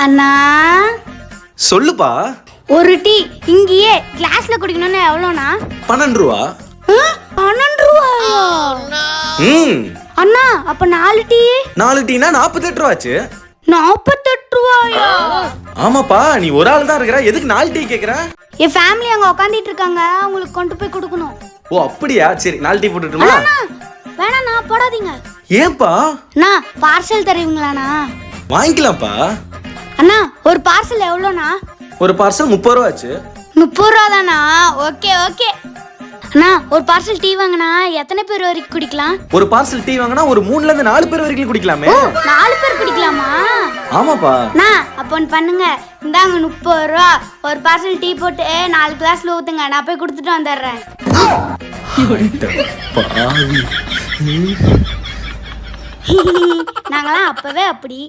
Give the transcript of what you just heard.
அண்ணா சொல்லுப்பா. ஒரு டீ இங்கேயே கிளாஸ்ல குடிக்கணும்னு எவ்வளோண்ணா? 12 ரூபா. 12 ரூபாயா? அண்ணா அப்ப 4 டீ? 4 டீனா 48 ரூபாச்சு. 48 ரூபாயா? ஆமாப்பா, நீ ஒரு ஆள் தான் இருக்கிற, எதுக்கு 4 டீ கேக்குற? என் ஃபேமிலி அங்க உட்காந்துட்டு இருக்காங்க, அவங்களுக்கு கொண்டு போய் கொடுக்கணும். ஓ அப்படியா, சரி 4 டீ போட்டுட்டுமா? வேணாண்ணா போடாதீங்க. ஏன்பா? அண்ணா பார்சல் தருவீங்களாண்ணா? வாங்கிக்கலாம்ப்பா. அண்ணா ஒரு பார்சல் எவ்வளோண்ணா? ஒரு பார்சல் 30 ரூபாச்சு. 30 ரூபா தானா? Okay okay. அண்ணா ஒரு பார்சல் டீ வாங்கினா எத்தனை பேர் வரைக்கும் குடிக்கலாம்? ஒரு பார்சல் டீ வாங்கினா ஒரு 3ல இருந்து 4 பேர் வரைக்கும் குடிக்கலாமே. 4 பேர் குடிக்கலாமா? ஆமாப்பா. அண்ணா அப்ப ஒன்று பண்ணுங்க, இந்தாங்க 30 ரூபா, ஒரு பார்சல் டீ போட்டு 4 கிளாஸ்ல ஊத்துங்க, நான் போய் கொடுத்துட்டு வந்துடுறேன். நாங்களாம் அப்பவே அப்படி.